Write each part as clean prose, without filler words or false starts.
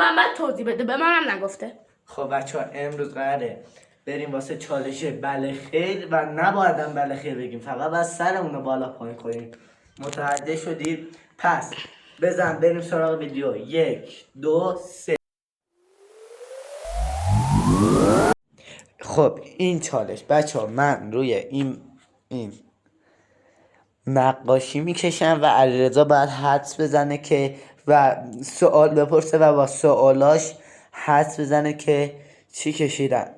محمد توضیح بده، به منم نگفته. خب بچه ها امروز قراره بریم واسه چالش بله خیر و نبایدم بله خیر بگیم، فقط باید سرمون رو بالا پایین کنیم. متوجه شدید؟ پس بزن بریم سراغ ویدیو. 1 2 3. خب این چالش بچه ها، من روی این نقاشی میکشم و علیرضا باید حدس بزنه که و سوال بپرسه و با سوالاش حدس بزنه که چی کشیدم.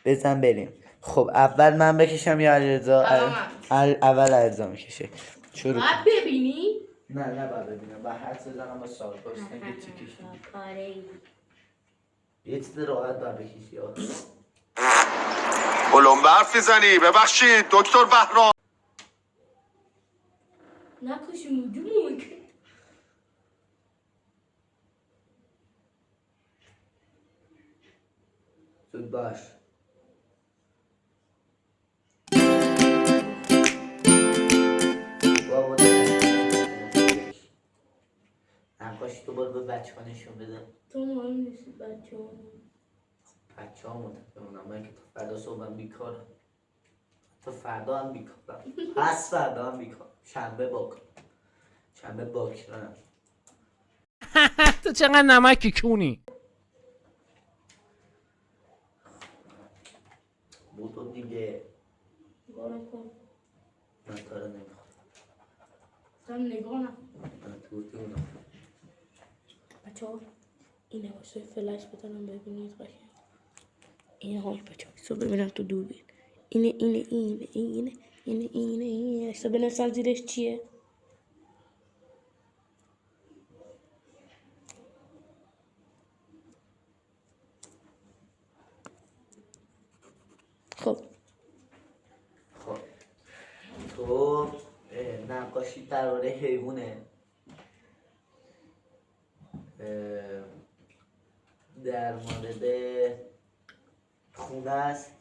بزن بریم. خب اول من بکشم یا علیرضا؟ اول علیرضا میکشه. شروع کن. باید ببینی؟ نه باید ببینم، باید حدس بزنم با سوال پرسیدن که چی کشیدم. یه چیز راحت باید بکشی. بلند حرف میزنی. ببخشید دکتر بهرام. نکشی موجود زود باش. نقاشی تو باید به بچه ها نشون بده. تو مهم نیستی بچه ها متفهمونم. من که تا فردا صبحم بیکارم، تا فردا هم بیکارم، پس فردا هم بیکارم، شنبه باکرم. تو چقدر نمکی کونی. بودو دیگه. نگاه نکن. من تا رو نمیخوام. هم نگاه نکن. من توتونم. بچه ها اینه واسه فلش بزنم ببینید قشنگ. اینه های بچه ها سو ببینم تو دوربین. اینه سو بنویسم زیرش چیه. خب تو نقاشی درباره حیوونه، در مورد خونه است،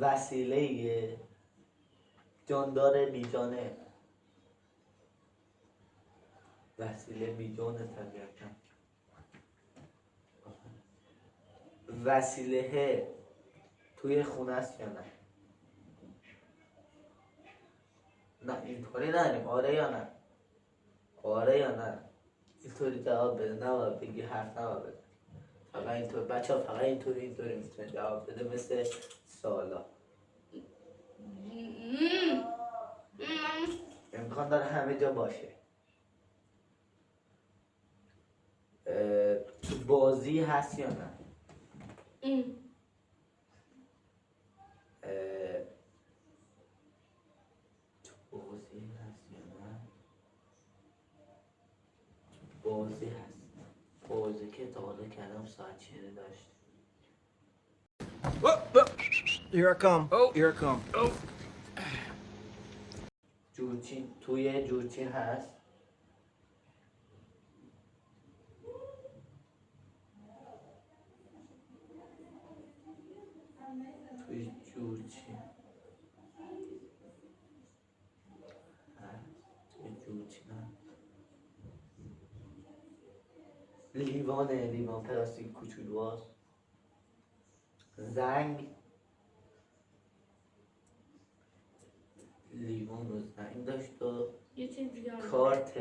وسیله جاندار بیجانه، وسیله بیجانه طبیعتا، وسیله توی خونه است یا نه؟ نه اینطوری نداریم. آره یا نه؟ آره یا نه؟ اینطوری جواب بده، نباید بگی حرف نباید بده. فقط اینطور بچه ها، فقط اینطوری میتونه جواب بده، مثل سوالا. امکان داره همه جا باشه. تو بازی هست یا نه؟ تو بازی هست یا نه؟ بازی هست. بازی که تازه کردم ساعت چیره داشت. Here I come. Oh, here I come. Oh. جورچین، توی جورچین هست. توی جورچین هست. توی جورچین هست. لیوان پلاستیک کوچولو هست. زنگ، لیوان رو زنگ داشت و یه چیز دیگه هم کارت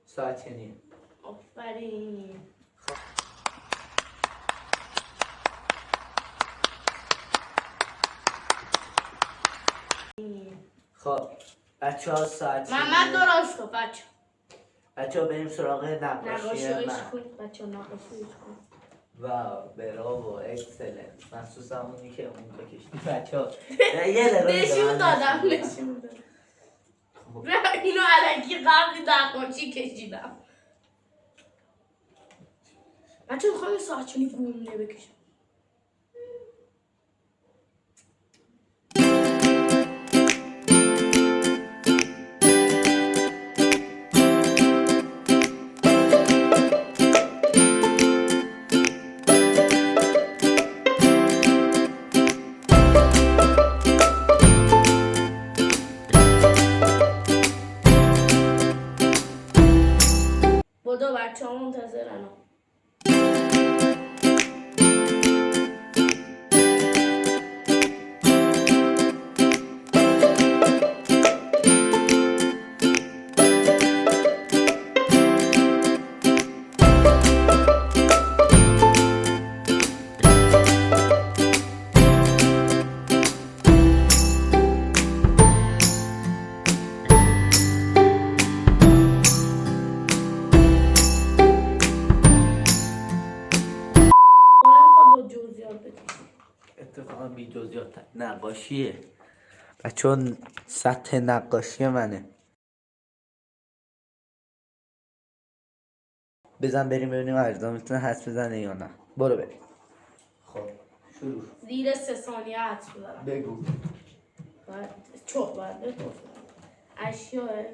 ساعت چنیه. آفرین. خب بچه ها ساعت محمد درست کن بچه ها بریم سراغ نقاشی من. بچه ها نقاشیش کن. واو براو اکسلنت، مخصوصا اونی که اون تو کشتی. بچه ها نشون دادم. اینو علکی قبلی نقاشی کشیدم. بچه ها میخوام ساعتونی گونه بکشم. بدو بچه ها منتظرن. اونم با جزئیات بگیم. اتفاقا بی جزئیات نقاشیه بچه سطح نقاشی منه. بزن بریم ببینیم علیرضا میتونه حدس بزنه یا نه. برو بریم. خب شروع. زیر 3 ثانیه حدس بزنم. بگو. چوب باید بپرسم. اشیاء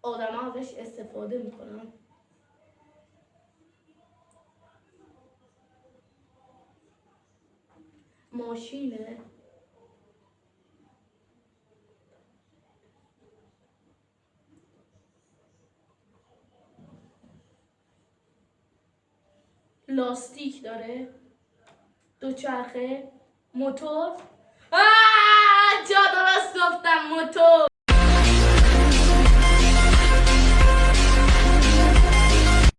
آدم ها ازش استفاده میکنن. ماشینه. لاستیک داره. دوچرخه. موتور. جا درست گفتم موتور.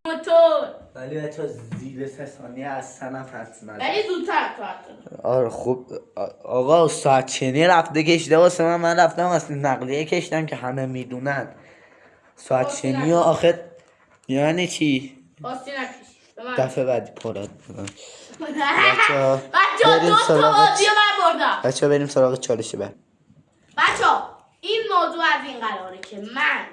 موتور. ولی بچه زیر 3 ثانیه اصلا هم حدس نزن. ولی زودتر تو حدس. آره خوب. آقا ساعت چینی رفته کشیده واسه من رفتم اصلا نقلیه کشیدم که همه میدونن. ساعت چینی آخه یعنی چی؟ باستی نکش. دفعه بعدی پرد بودم. بچه دو تا بازی من بردم. بچه بریم سراغ چالش بعد. بچه این موضوع از این قراره که من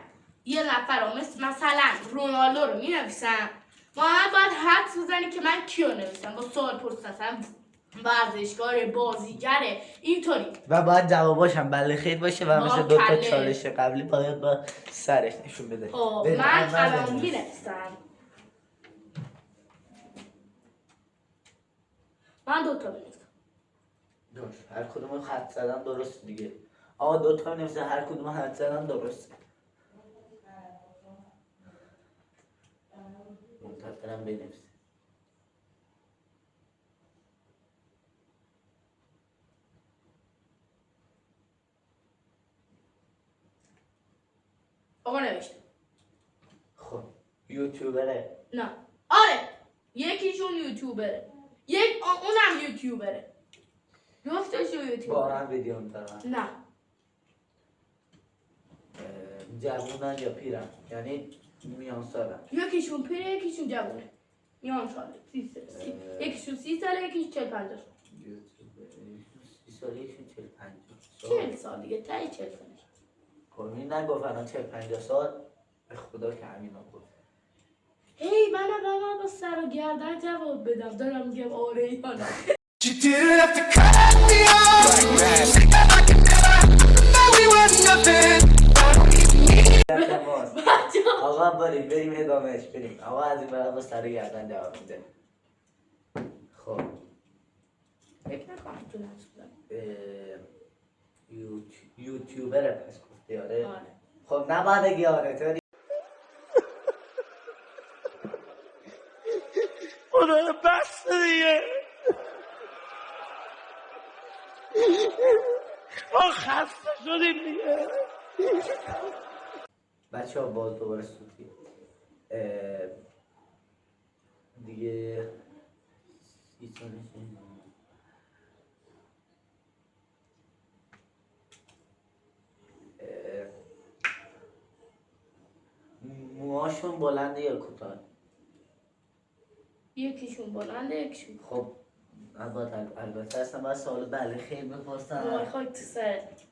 یه نفر رو مثلا رونالدو رو مینویسم. محمد باید حدس بزنی که من کیو نویسم. با سوال پرسیدن ورزشکار بازیگره اینطوری و باید جواباش هم بله خیر باشه و مثل 2 تا کله. چالش قبلی باید با سرش نشون بده. من الان مینویسم. من 2 تا مینویسم. هر کدوم حدس زدن درست دیگه. آقا 2 تا مینویسه هر کدوم حدس زدن درست. منتظرم بنویسه. آقا نوشتم. خب یوتیوبره. نه آره یکیشون یوتیوبره. اونم یوتیوبره. جفتشون با یوتیوبره. هم ویدیو می‌ذارن. نه جوونن یا پیرن یعنی میان سالن. یکیشون پیره یکیشون جوونه. میان ساله. یکیشون 30 ساله یکیشون 40 50 ساله. 30 ساله یکیشون 40 50 سال. 40 سال دیگه تایی 40 سالش. کمی نگفت الان 40 50 سال به خدا که همینا گفت. هی من با سر و گردن جواب بدم. دارم میگم آره یا نه. آقا بریم ادامهش بریم. آقا از این برای با سر و گردن جواب میده. خب فکر نکنم تو نشدم. یوتیوبره پس گفتی آره. آره. خب نباید بگی آره تو خدا بس دیگه ما خسته شدیم دیگه. بچه ها باز دوباره سوتی دیگه 30 سالشه. موهاشون بلنده یا کوتاه؟ یکیشون بلنده یکیشون. خب البته اصلا باید سوال بله خیر وای بپرسن. خاک تو سرت.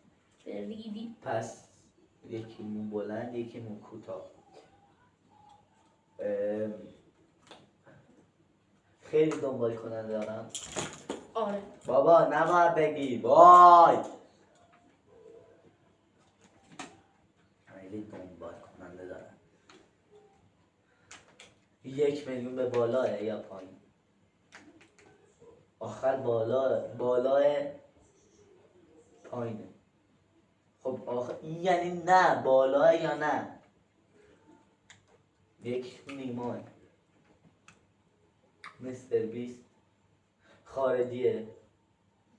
ریدی. پس یکی مو بلند یکی مو کوتاه. خیلی دنبال کننده دارم. آره. بابا نباید بگی وای. خیلی دنبال کننده دارم. 1 میلیون به بالاه یا پایین؟ آخر بالاه پایینه. خب آخه این یعنی نه بالا یا نه؟ یک نیمان مستر بیست خارجیه.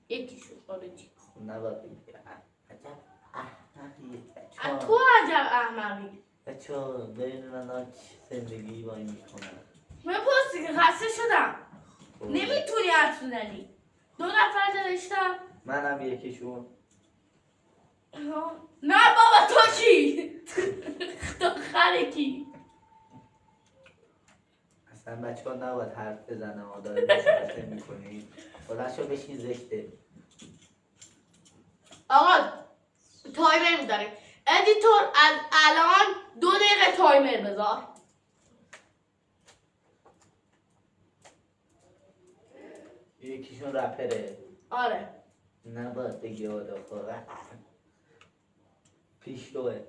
یکیشون خارجی. خب نباید بگی عجب احمقیه از تو عجب احمقی. بچه‌ها ببین من زندگی با این میکنم. من پرسی که خسته شدم. خب. نمیتونی حرف بزنی. 2 نفر نوشتم. منم یکیشون. نه بابا تو کی؟ تو خره کی؟ اصلا بچه‌ها نباید حرف بزنه داره مشاهده میکنی. خودشو بشین زشته. آقا تایمر میذاریم. ادیتور از الان 2 دقیقه تایمر بذار. یکیشون رپره. آره. نباید بگی آدم پیشروه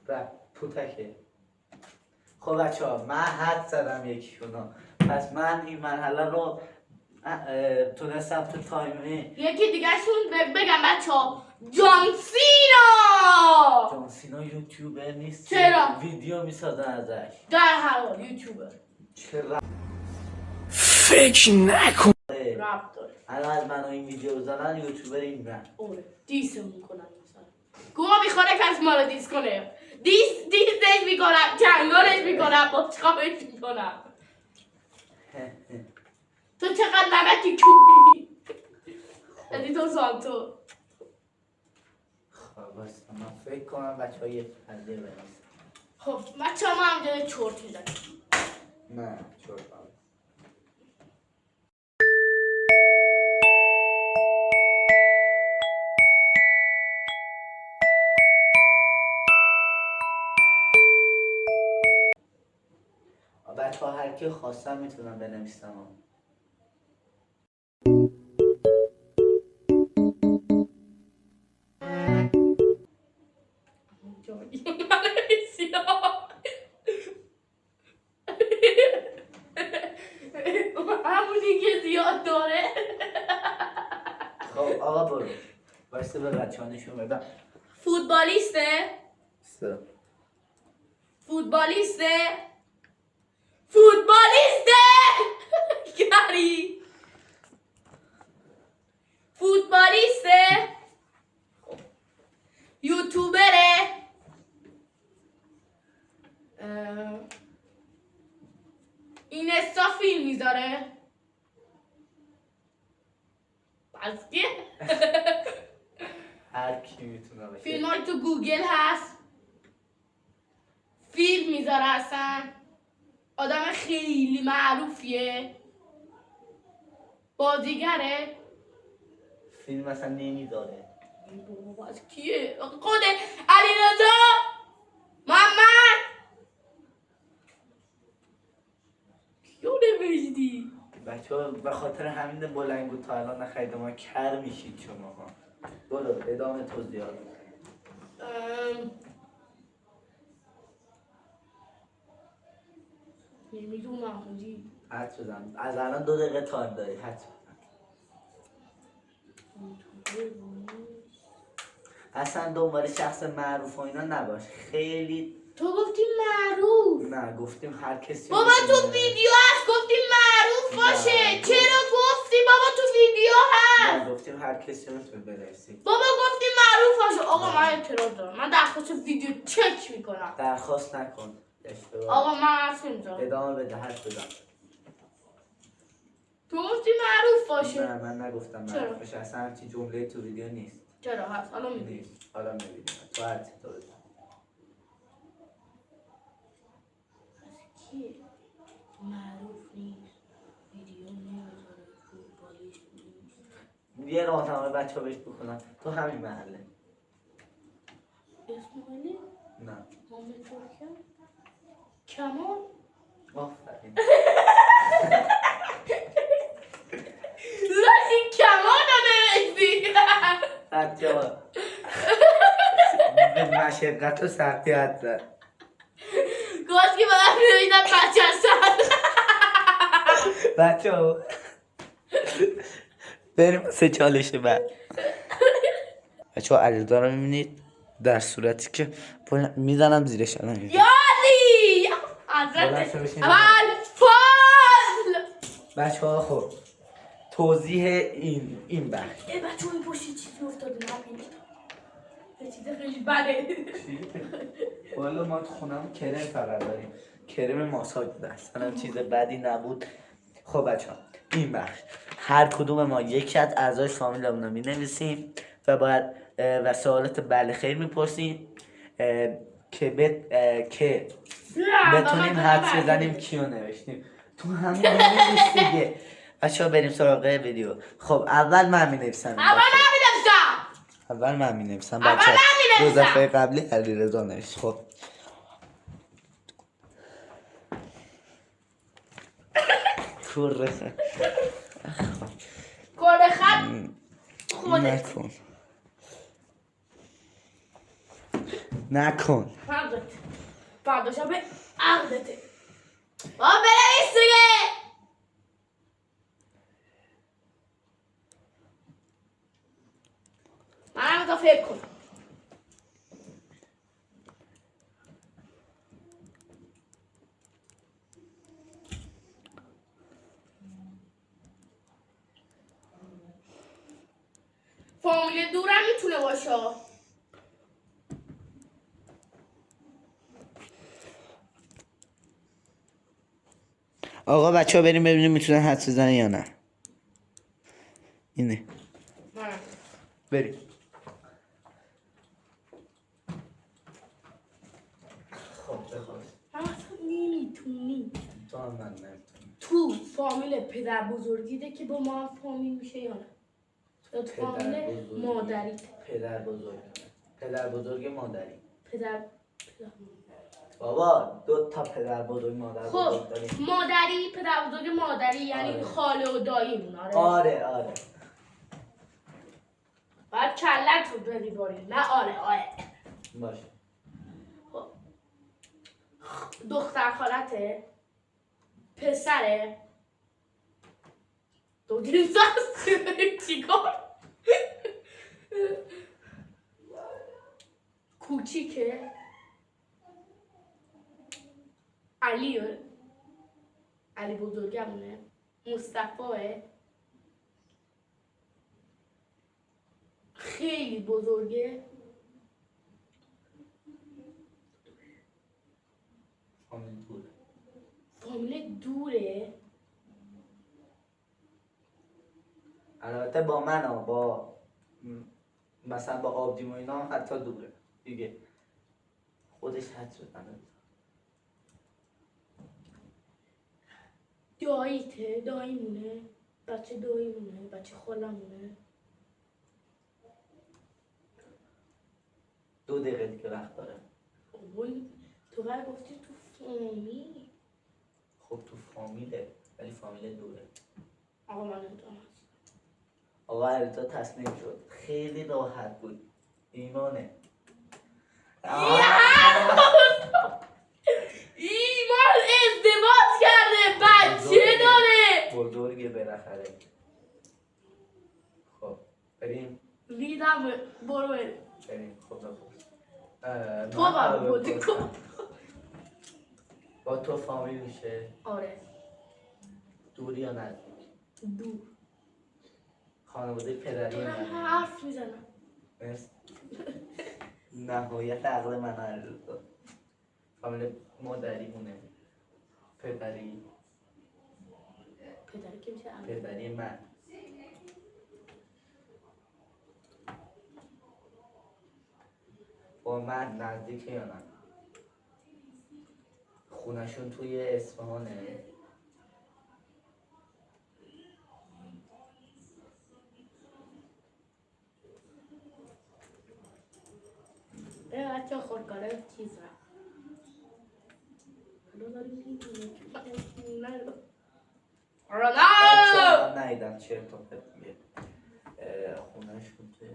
رپ پوتکه. خب بچه ها من حد زدم یکیشونا، پس من این مرحله رو تونستم تو تایمی. یکی دیگه شون بگم بچه ها جان سینا. جان سینا یوتیوبر نیست. چرا؟ ویدیو میسازن ازش. در هر حال یوتیوبر. چرا؟ فکر نکن. رپ داره. الان از من این ویدیو بزنن یوتیوبر این من. آره دیس میکنن مثلا. گوه میخوره کسی ما رو دیس کنه. دیسش میکنم. جنگالش میکنم. بچخابش میکنم. تو چقدر نمکی کوبی. ادیتور سانتو. خب باستا من فکر کنم بچه ها یه پرده برسن. خب بچه ها ما هم جای چورت میزنیم. نه چرا بچه ها هر کی خواستم میتونم بنویسم. همونی که زیاد داره. خب آقا برو بایسته به بچه ها نشون بدم. فوتبالیسته. سه گری. فوتبالیسته. یوتیوبره. اینستا فیلم میذاره. پس که هر کی میتونه باشه. فیلم های تو گوگل هست. فیلم میذاره اصلا. آدم خیلی معروفیه. بازیگره. فیلم اصلا نمیذاره. بابا از کیه؟ خود علیرضا محمد. کیو نوشتی؟ بچه ها به خاطر همین بلنگو تا الان نخریدم ما کر میشید شما ها. برو ادامه توضیحات. نمیدونم خوندی. حد بزن از الان 2 دقیقه تایم داری. حد بزن. اصلا دنبال شخص معروف و اینا نباش. خیلی تو گفتی معروف. نه گفتیم هر کسی. بابا تو ویدیو هست گفتی معروف باشه. چرا گفتی بابا تو ویدیو هست؟ نه گفتیم هر کسی میتونه برسی. بابا گفتی معروف باشه. آقا من اعتراض دارم. من درخواست ویدیو چک میکنم. درخواست نکن. اشتباه. آقا من حرف نمیزنم. ادامه بده. حد بزن. تو گفتی معروف باشه. نه من نگفتم چرا؟ معروف باشه. اصلا همچین جمله تو ویدیو نیست. چرا هست؟ حالا میدونی. نیست. حالا میبینیم. تو حد تو بزن. کیه؟ معروف نیست. ویدیو نمیذاره. فوتبالیست نیست. یه راهنمای بچه ها بهش بکنم. تو همین محله. اسماعیلی؟ نه. محمد ترکیه؟ کمال؟ آفرین. لاشی کمال رو نوشتی. بچه ها به مشقت و سختی حد زد. گاز که باید نوشتم بچه هستن. بچه ها بریم 3 چالش بعد. بچه ها علیرضا رو میبینید در صورتی که میزنم زیرش الان اینجا. یادی بلند حضرت شو بشین. اول فضل. بچه ها خب توضیح این بخش بچه این پشتی چیزی افتاده نبینید یه چیز خیلی بده. والا ما تو خونم کرم فقط داریم، کرم ماساژ بوده، اصلا چیز بدی نبود. خب بچه ها این بخش هر کدوم ما یکی از اعضای فامیلمون رو مینویسیم و باید و سوالات بله خیر میپرسیم که بتونیم حدس بزنیم کیو نوشتیم. تو همین نویس دیگه. بچه ها بریم سراغ ویدیو. خب اول من مینویسم. اول من مینویسم بچه ها. دو دفعه قبلی علیرضا نوشت. خب کوره خط خودت نکن فردا شب عقدته بنویس دیگه. منم تا فکر کنم. فامیل دورم میتونه باشه. آقا بچه ها بریم ببینیم میتونه حدس بزنه یا نه. اینه بریم. خب بخواد هم اصلا نمیتونی تو هم من نمیتونم. تو فامیل پدر بزرگیده که با ما هم فامیل میشه یا نه؟ یا تو فامیل مادری؟ پدر بزرگ. پدر بزرگ مادری. پدر بابا دو تا پدر بزرگ مادر بزرگ خب داریم. مادری پدر بزرگ مادری یعنی آره. خاله و داییمون. آره باید کلت رو بری باری نه آره باشه. خب دختر خالته پسره دو دیرزه چیکار کوچیکه علی بزرگمونه مصطفیه خیلی بزرگه فامیل دوره البته با من با مثلا با آبجیم و اینا حتی دوره دیگه خودش حدس بزنه. داییمونه بچه داییمونه بچه خالمونه 2 دقیقه دیگه وقت داره. اون تو باید گفتی تو فامیل. خب تو فامیله ولی فامیل دوره. آقا من نمیتونم آقا علیرضا تسلیم شد. خیلی راحت بود. ایمانه. ایمان ازدواج کرده بچه داره بزرگه بالاخره. خب بریم. ریدم برو بریم خب تو باید بودی کن. با تو فامیل میشه؟ آره دوری یا نزدیک؟ دور خانواده پدری یا دارم نزدیک؟ حرف میزنم مرسی. نهایت عقل من علیرضا. فامیل مادری مونه. پدری که میشه پدری من. با من نزدیکه یا نه؟ خونشون توی اصفهانه. بچه خودکاره چیز را حالا داری میگیم بچه من نایدم چرت و پرت میگه. خونشون توی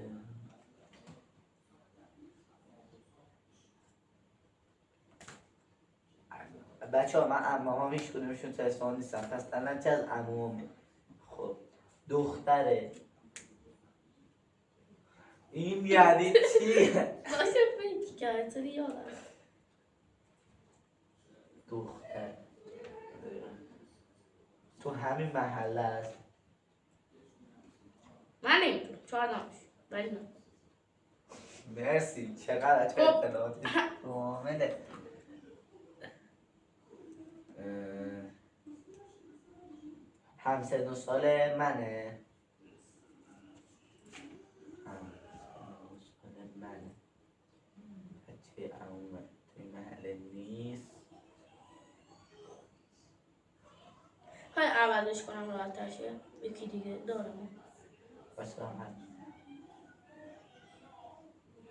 بچه ها من عموها هیچ کدومشون تو اصفهان نیستن پس تنها چه از عمومه. خب دختره این یعنی چی؟ باشه فکر کرد تو یادم دختر تو همین محله است. من نمیدونم چهار نامش ولی نه مرسی چقدر چه خب. اطلاعاتی کامله. همسن و سال منه. همسن و سال منه. بچه عمومه توی محله نیست. خواهی عوضش کنم راحت تر شه یکی دیگه دارم باشه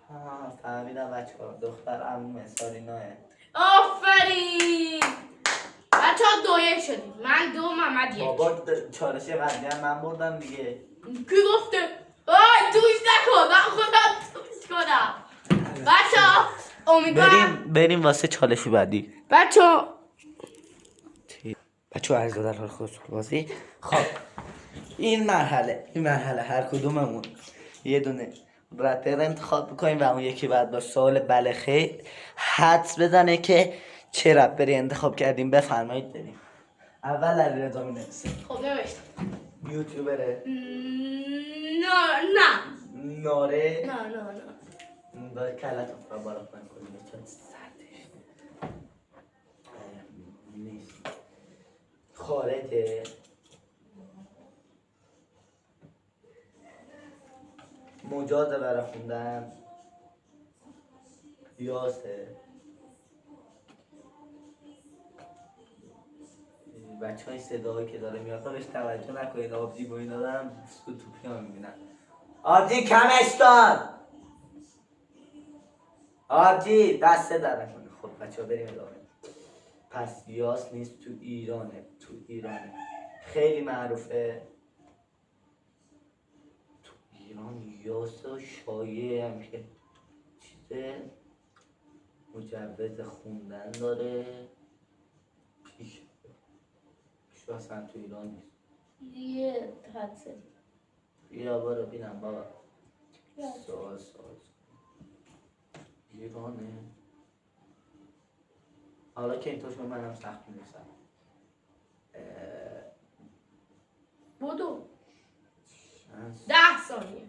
هم فهمیدم بچه ها دختر عمومه ساریناه. آفرین بچه ها 2-1 شدیم من 2 محمد 1 بابا چالش قبلی هم من بردم دیگه. کی گفته؟ آی توش نکن من خودم توش کنم بچه ها امیدوارم بریم واسه چالشی بعدی. بچه ها بچه ها عرض در حال خود بازی. خب این مرحله هر کدوممون یه دونه رپر انتخاب بکنیم و اون یکی بعد با سوال بله خیر حدس بزنه که چه رپری انتخاب کردیم. بفرمایید بریم. اول علیرضا می‌نویسه. خب نوشتم یوتیوبره. نه ناره. نه باید کلتون را بالا پایین کنیم چون سردش نیست. خارجه. مجازه برای خوندن. یاسه. بچه های صداهایی که داره میاد بهش توجه نکنید. آبجی با اینا دارم تو توپی ها میبینن. آبجی کمش کن. آبجی دسته در نکنه. خب بچه ها بریم ادامه. پس یاس نیست تو ایرانه. خیلی معروفه تو ایران. یاس و شایعه هم که چیزه مجوز خوندن داره. پیش اصلا تو ایران نیست. یه حدسه بیا برو بینم بابا. سوال ایرانه. حالا که اینطور شد منم سخت می‌نویسم. بدو شانس. 10 ثانیه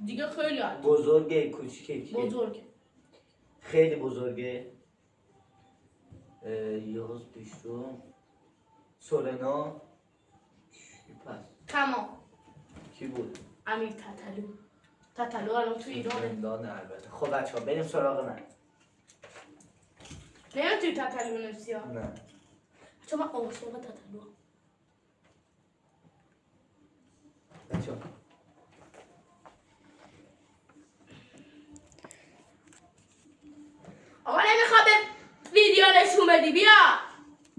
دیگه خیلی عادی بزرگه کوچیکه کیه؟ بزرگ خیلی بزرگه. یاز پیشرو. سورنا. کی پس؟ تمام کی بود؟ امیر تتلو الان تو ایرانه زندانه البته. خب بچه ها بریم سراغ من. نه توی تتلو نفسی ها نه چون من عاشق تتلو بچه ها آقا نمیخواد به ویدیو نشون بدی بیا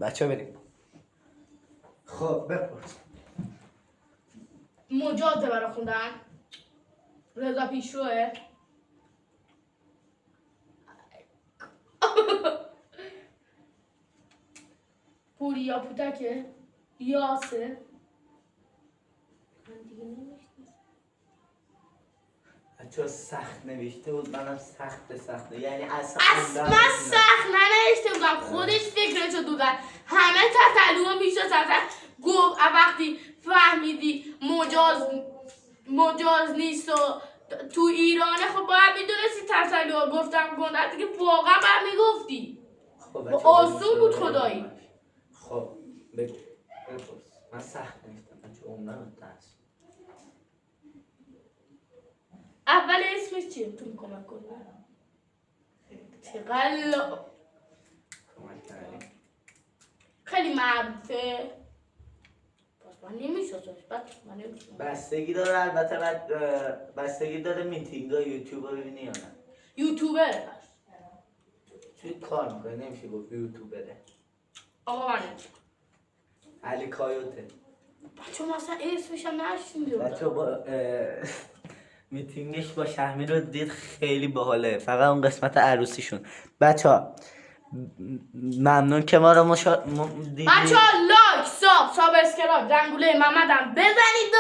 بچه ها بریم. خب بپرس. مجازه برای خوندن رضا پیشروه پوریا پوتکه یاسه من دیگه نمیشتم بچه ها سخت نوشته بود. منم سخت یعنی اصلا سخت ننوشته بودم خودش فکرشو دودن همه تتلو رو میشناسن گفت وقتی فهمیدی مجاز نیست و تو ایرانه خب باید میدونستی تتلو گفتم گندت دیگه واقعا باید میگفتی خب با آسون بود خدایی. خب بپرس. من سخت نوشتم بچه عمرم درس. اول اسمش چیه؟ تو کمک کنی چقدر کمک کردیم. خیلی معروفه پس من نمیشناسمش من نمیشناسم بستگی داره البته. بستگی داره میتینگ ها یوتیوب رو ببینی یا نه. یوتیوبره پس چون کار میکنه نمیشه گفت یوتیوبره. آقا من نمیشناسم علی کایوته. بچه مثلا اسمش هم نشنیده بچه بودم با میتینگش با شهمی رو دید خیلی باحاله. فقط اون قسمت عروسیشون. بچه ها ممنون که ما رو دیدید. بچه ها لایک سابسکرایب زنگوله محمدم بزنید